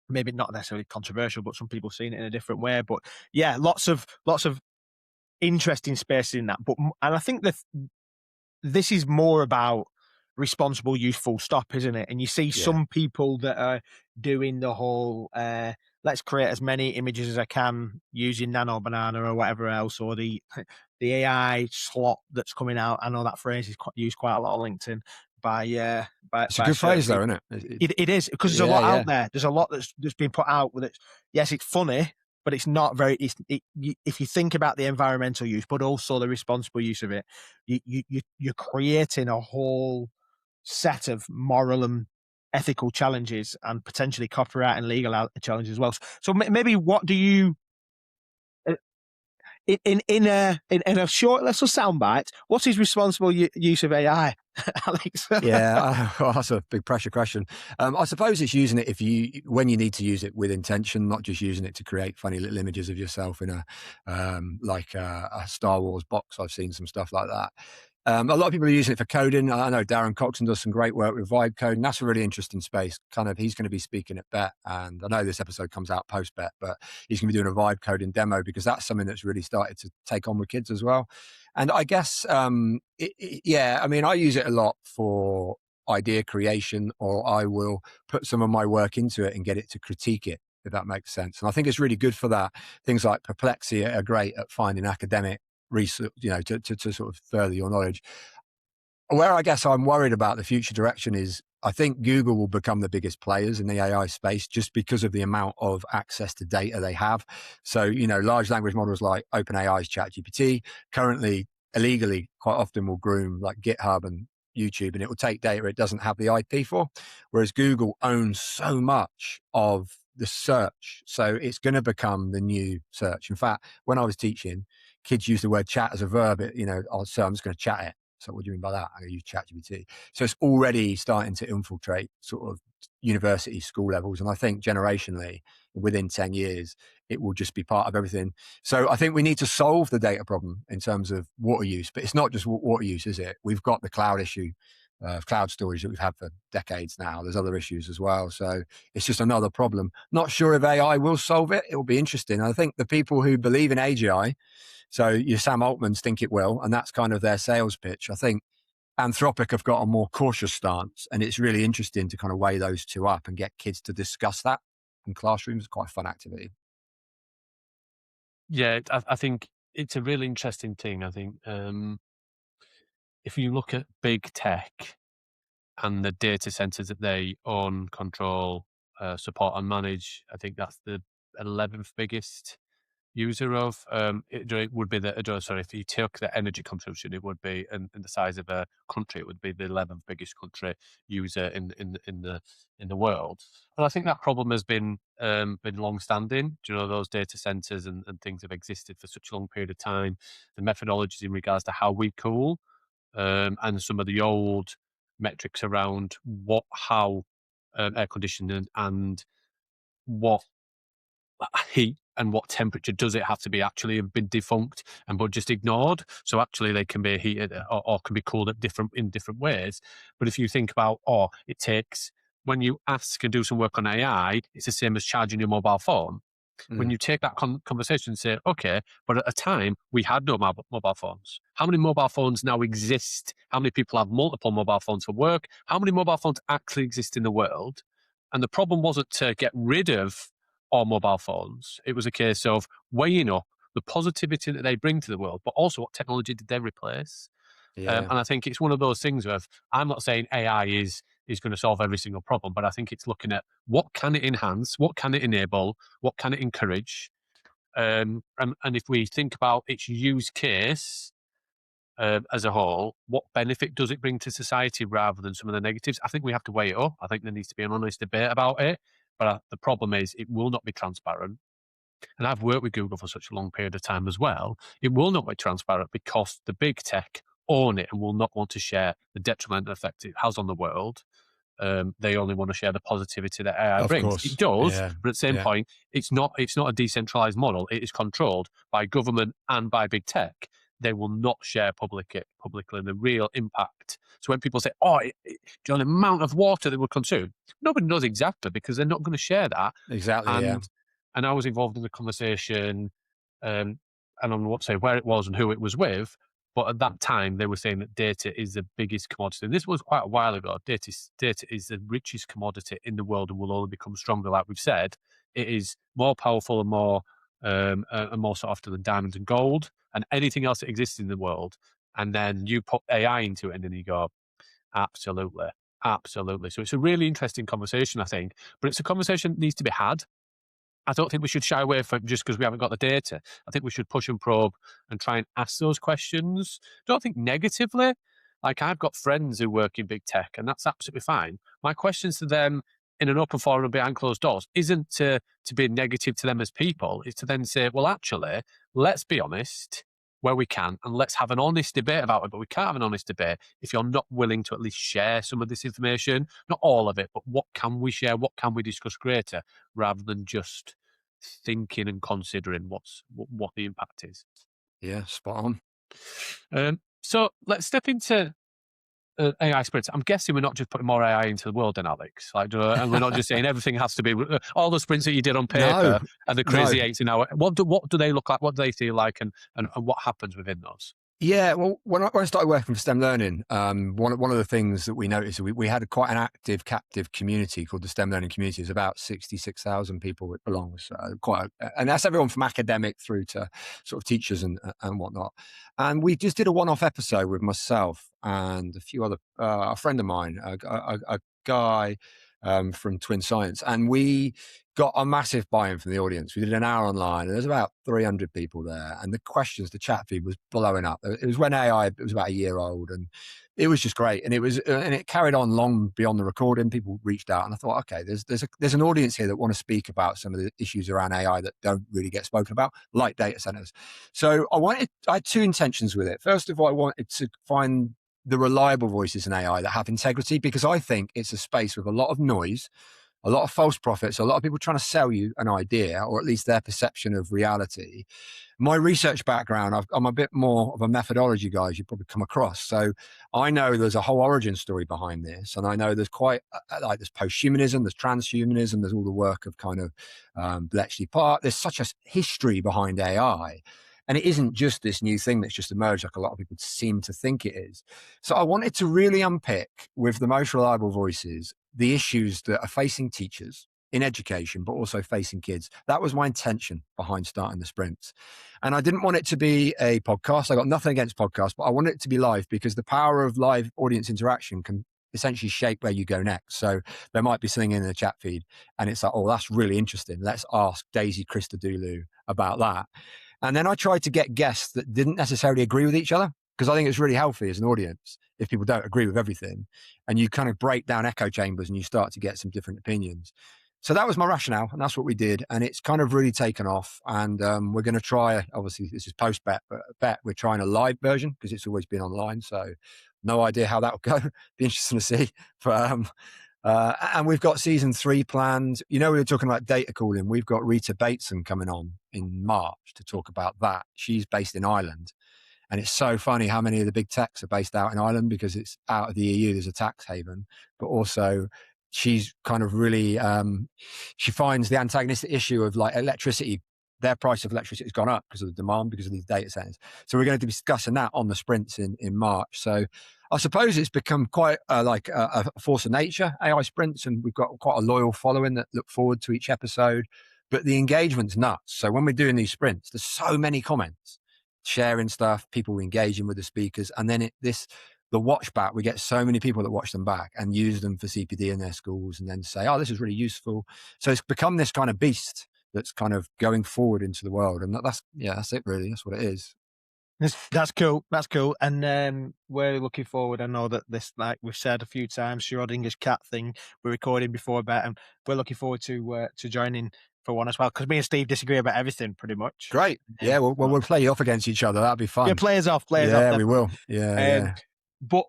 maybe not necessarily controversial, but some people seen it in a different way. But yeah, lots of interesting spaces in that. And I think that this is more about responsible use, full stop, isn't it? And you see some people that are doing the whole let's create as many images as I can using Nano Banana or whatever else, or the AI slot that's coming out. I know that phrase is used quite a lot on LinkedIn by It's a good phrase though, isn't it? It is, because there's a lot out there. There's a lot that's been put out with it. Yes, it's funny, but it's not very. If you think about the environmental use, but also the responsible use of it, you're creating a whole set of moral and ethical challenges, and potentially copyright and legal challenges as well. So maybe what do you? In a short little soundbite, what is responsible use of AI, Alex? Well, that's a big pressure question. I suppose it's using it when you need to use it with intention, not just using it to create funny little images of yourself in a Star Wars box. I've seen some stuff like that. A lot of people are using it for coding. I know Darren Coxon does some great work with vibe coding. That's a really interesting space. He's going to be speaking at BET, and I know this episode comes out post BET, but he's going to be doing a vibe coding demo, because that's something that's really started to take on with kids as well. And I guess, I mean, I use it a lot for idea creation, or I will put some of my work into it and get it to critique it, if that makes sense. And I think it's really good for that. Things like Perplexity are great at finding academic research, to sort of further your knowledge. Where I guess I'm worried about the future direction is, I think Google will become the biggest players in the AI space just because of the amount of access to data they have. So, large language models like OpenAI's ChatGPT currently illegally quite often will groom like GitHub and YouTube, and it will take data it doesn't have the IP for, whereas Google owns so much of the search. So it's going to become the new search. In fact, when I was teaching, kids use the word chat as a verb. So I'm just going to chat it. So what do you mean by that? I use ChatGPT. So it's already starting to infiltrate sort of university, school levels. And I think generationally, within 10 years, it will just be part of everything. So I think we need to solve the data problem in terms of water use, but it's not just water use, is it? We've got the cloud issue, cloud storage that we've had for decades now. There's other issues as well. So it's just another problem. Not sure if AI will solve it. It will be interesting. I think the people who believe in AGI, so your Sam Altmans think it will, and that's kind of their sales pitch. I think Anthropic have got a more cautious stance, and it's really interesting to kind of weigh those two up and get kids to discuss that in classrooms. It's quite a fun activity. Yeah, I think it's a really interesting thing. I think if you look at big tech and the data centers that they own, control, support and manage, I think that's the 11th biggest user of. It would be if you took the energy consumption, it would be, and the size of a country, it would be the 11th biggest country user in the world. And I think that problem has been long standing. Those data centers and things have existed for such a long period of time. The methodologies in regards to how we cool, and some of the old metrics around how air conditioning and what heat and what temperature does it have to be actually have been defunct but just ignored. So actually they can be heated or can be cooled in different ways. But if you think about, it takes, when you ask and do some work on AI, it's the same as charging your mobile phone. When you take that conversation and say, okay, but at a time we had no mobile phones. How many mobile phones now exist? How many people have multiple mobile phones for work? How many mobile phones actually exist in the world? And the problem wasn't to get rid of all mobile phones. It was a case of weighing up the positivity that they bring to the world, but also what technology did they replace? And I think it's one of those things where I'm not saying AI is going to solve every single problem, but I think it's looking at what can it enhance, what can it enable, what can it encourage, and if we think about its use case as a whole, what benefit does it bring to society rather than some of the negatives? I think we have to weigh it up. I think there needs to be an honest debate about it. But the problem is it will not be transparent. And I've worked with Google for such a long period of time as well. It will not be transparent because the big tech own it and will not want to share the detrimental effect it has on the world. They only want to share the positivity that AI Of brings. course. It does, Yeah. but at the same Yeah. point, it's not a decentralized model. It is controlled by government and by big tech. They will not share publicly the real impact. So when people say, "Oh, do you know the amount of water they would consume?" Nobody knows exactly because they're not going to share that. Exactly. Yeah. And I was involved in the conversation, and I won't say where it was and who it was with, but at that time they were saying that data is the biggest commodity. And this was quite a while ago. Data is the richest commodity in the world and will only become stronger. Like we've said, it is more powerful and more sought after than diamonds and gold and anything else that exists in the world. And then you put AI into it, and then you go, absolutely, absolutely. So it's a really interesting conversation, I think, but it's a conversation that needs to be had. I don't think we should shy away from it just because we haven't got the data. I think we should push and probe and try and ask those questions. Don't think negatively. Like, I've got friends who work in big tech, and that's absolutely fine. My questions to them in an open forum behind closed doors isn't to be negative to them as people. It's to then say, well, actually, let's be honest where we can, and let's have an honest debate about it. But we can't have an honest debate if you're not willing to at least share some of this information. Not all of it, but what can we share? What can we discuss greater, rather than just thinking and considering what the impact is. Yeah. Spot on. So let's step into AI sprints. I'm guessing we're not just putting more AI into the world then, Alex. Like, and we're not just saying everything has to be all the sprints that you did on paper and the crazy 18 hour. What do they look like? What do they feel like? And what happens within those? Yeah, well, when I started working for STEM Learning, one of the things that we noticed, we had quite an active captive community called the STEM Learning Community. It's about 66,000 people it belongs, and that's everyone from academic through to sort of teachers and whatnot. And we just did a one-off episode with myself and a few other, a friend of mine, a guy from Twin Science, and we got a massive buy-in from the audience. We did an hour online, and there's about 300 people there, and the chat feed was blowing up. It was when AI, it was about a year old, and it was just great. And it carried on long beyond the recording. People reached out, and I thought, okay, there's an audience here that want to speak about some of the issues around AI that don't really get spoken about, like data centers. So I had two intentions with it. First of all, I wanted to find the reliable voices in AI that have integrity, because I think it's a space with a lot of noise, a lot of false prophets, a lot of people trying to sell you an idea, or at least their perception of reality. My research background, I'm a bit more of a methodology guy, as you probably come across. So I know there's a whole origin story behind this. And I know there's quite, there's post-humanism, there's transhumanism, there's all the work of kind of Bletchley Park. There's such a history behind AI. And it isn't just this new thing that's just emerged like a lot of people seem to think it is. So I wanted to really unpick with the most reliable voices the issues that are facing teachers in education, but also facing kids. That was my intention behind starting the sprints. And I didn't want it to be a podcast. I got nothing against podcasts, but I wanted it to be live, because the power of live audience interaction can essentially shape where you go next. So there might be something in the chat feed and it's like, oh, that's really interesting. Let's ask Daisy Christodoulou about that. And then I tried to get guests that didn't necessarily agree with each other, because I think it's really healthy as an audience if people don't agree with everything, and you kind of break down echo chambers and you start to get some different opinions. So that was my rationale, and that's what we did, and it's kind of really taken off. And we're going to try, obviously this is post-bet, but we're trying a live version because it's always been online, so no idea how that will go. Be interesting to see. But and we've got season 3 planned. You know, we were talking about data calling. We've got Rita Bateson coming on in March to talk about that. She's based in Ireland. And it's so funny how many of the big techs are based out in Ireland, because it's out of the EU. There's a tax haven, but also she's kind of really, she finds the antagonistic issue of like electricity. Their price of electricity has gone up because of the demand, because of these data centers. So we're going to be discussing that on the sprints in March. So I suppose it's become quite like a force of nature, AI sprints, and we've got quite a loyal following that look forward to each episode. But the engagement's nuts. So when we're doing these sprints, there's so many comments, sharing stuff, people engaging with the speakers, and then the watch back, we get so many people that watch them back and use them for CPD in their schools, and then say, oh, this is really useful. So it's become this kind of beast that's kind of going forward into the world, and that's it really. That's what it is. That's cool. That's cool. And we're looking forward. I know that this, like we've said a few times, Schrodinger's cat thing we're recording before about, and we're looking forward to joining for one as well. Because me and Steve disagree about everything pretty much. Great. Yeah, we'll play you off against each other. That'd be Yeah, fun. players off. Yeah, Definitely. we will. Yeah, yeah. But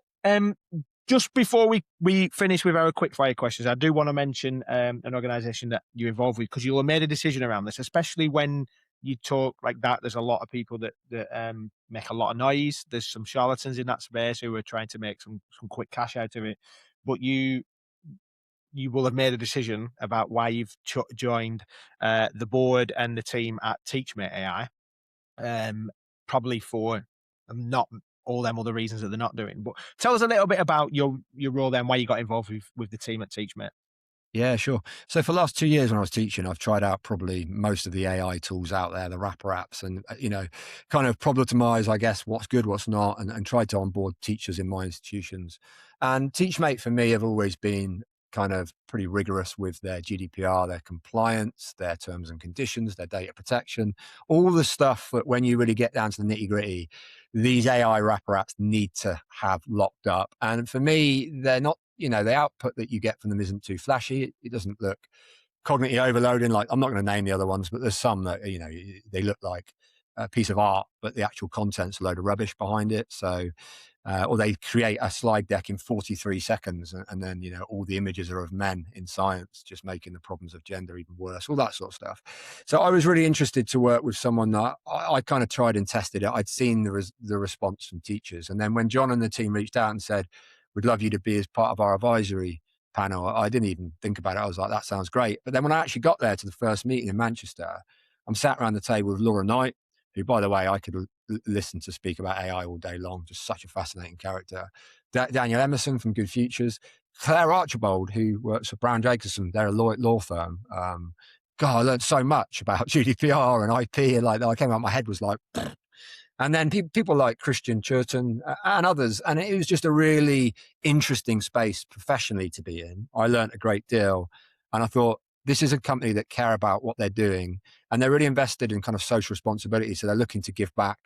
just before we finish with our quickfire questions, I do want to mention an organisation that you're involved with, because you'll have made a decision around this, especially when you talk like that. There's a lot of people that make a lot of noise. There's some charlatans in that space who are trying to make some quick cash out of it. But you will have made a decision about why you've joined the board and the team at TeachMate AI. Probably for not all them other reasons that they're not doing. But tell us a little bit about your role there and why you got involved with the team at TeachMate. Yeah, sure. So for the last 2 years when I was teaching, I've tried out probably most of the AI tools out there, the wrapper apps, and, kind of problematize, I guess, what's good, what's not, and tried to onboard teachers in my institutions. And TeachMate for me have always been kind of pretty rigorous with their GDPR, their compliance, their terms and conditions, their data protection, all the stuff that when you really get down to the nitty gritty, these AI wrapper apps need to have locked up. And for me, they're not, the output that you get from them isn't too flashy. It doesn't look cognitively overloading. Like, I'm not going to name the other ones, but there's some that, they look like a piece of art, but the actual content's a load of rubbish behind it. So, or they create a slide deck in 43 seconds and then, all the images are of men in science, just making the problems of gender even worse, all that sort of stuff. So I was really interested to work with someone that I kind of tried and tested it. I'd seen the response from teachers. And then when John and the team reached out and said, we'd love you to be as part of our advisory panel, I didn't even think about it. I was like, that sounds great. But then when I actually got there to the first meeting in Manchester, I'm sat around the table with Laura Knight, who, by the way, I could listen to speak about AI all day long, just such a fascinating character. Daniel Emerson from Good Futures, Claire Archibald, who works for Brown Jacobson, they're a law firm. God, I learned so much about GDPR and IP, and like I came out, my head was like, and then people like Christian Churton and others. And it was just a really interesting space professionally to be in. I learned a great deal. And I thought, this is a company that care about what they're doing. And they're really invested in kind of social responsibility. So they're looking to give back.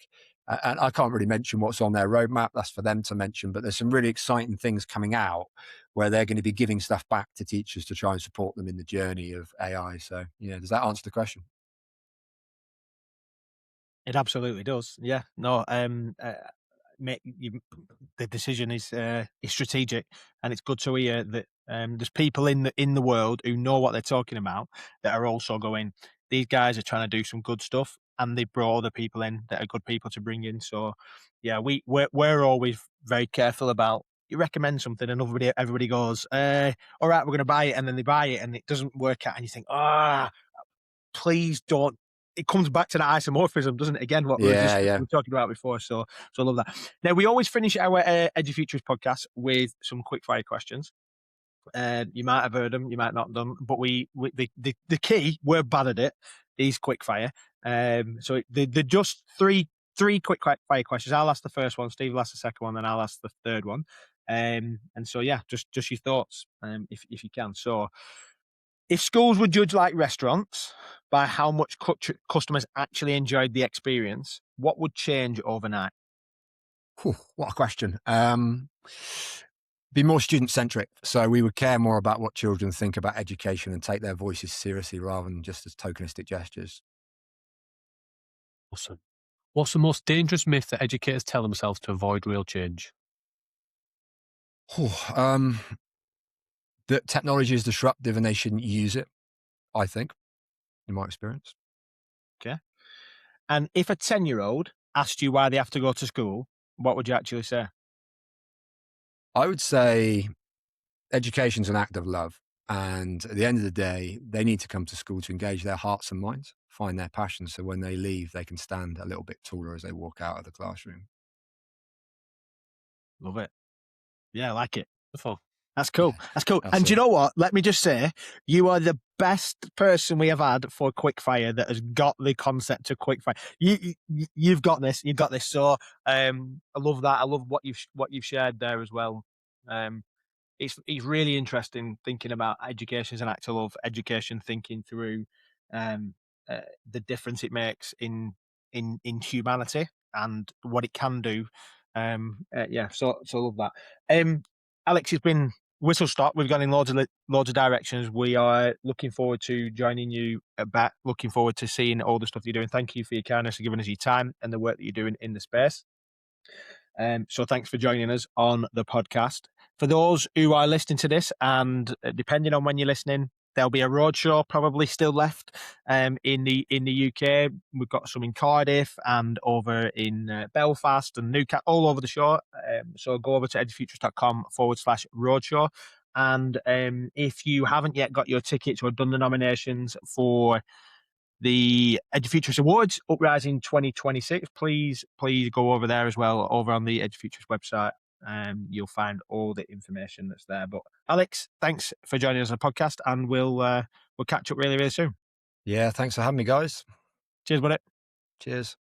And I can't really mention what's on their roadmap. That's for them to mention. But there's some really exciting things coming out where they're going to be giving stuff back to teachers to try and support them in the journey of AI. So, does that answer the question? It absolutely does. Yeah. No. The decision is strategic, and it's good to hear that there's people in the world who know what they're talking about that are also going, these guys are trying to do some good stuff, and they brought other people in that are good people to bring in. So yeah, we're always very careful about, you recommend something and everybody goes, all right, we're going to buy it, and then they buy it and it doesn't work out, and you think, please don't. It comes back to that isomorphism, doesn't it? Again, what we were talking about before. So I love that. Now, we always finish our Edufuturists podcast with some quickfire questions. You might have heard them, you might not have done, but the key, we're bad at it, is quickfire. So they're just three quick fire questions. I'll ask the first one, Steve will ask the second one, then I'll ask the third one. And so yeah, just your thoughts, if you can. So, if schools were judged like restaurants by how much customers actually enjoyed the experience, what would change overnight? Whew, what a question. Be more student-centric. So we would care more about what children think about education and take their voices seriously rather than just as tokenistic gestures. Awesome. What's the most dangerous myth that educators tell themselves to avoid real change? That technology is disruptive and they shouldn't use it, I think, in my experience. Okay. And if a 10-year-old asked you why they have to go to school, what would you actually say? I would say education's an act of love. And at the end of the day, they need to come to school to engage their hearts and minds, find their passion. So when they leave, they can stand a little bit taller as they walk out of the classroom. Love it. Yeah, I like it. Wonderful. That's cool. Yeah, That's cool. that's And do you it. know what? Let me just say, you are the best person we have had for quickfire that has got the concept of quickfire. You've got this. You've got this. So I love that. I love what you've shared there as well. It's really interesting thinking about education as an act of love, education thinking through the difference it makes in humanity and what it can do. So love that. Alex, it's been whistle stop. We've gone in loads of directions. We are looking forward to joining you back. Looking forward to seeing all the stuff you're doing. Thank you for your kindness and giving us your time and the work that you're doing in the space. So thanks for joining us on the podcast. For those who are listening to this, and depending on when you're listening, there'll be a roadshow probably still left in the UK. We've got some in Cardiff and over in Belfast and Newcastle, all over the show. So go over to edufuturists.com/roadshow. And if you haven't yet got your tickets or done the nominations for the Edufuturists Awards Uprising 2026, please go over there as well, over on the Edufuturists website. You'll find all the information that's there. But Alex, thanks for joining us on the podcast, and we'll catch up really, really soon. Yeah, thanks for having me, guys. Cheers, buddy. Cheers.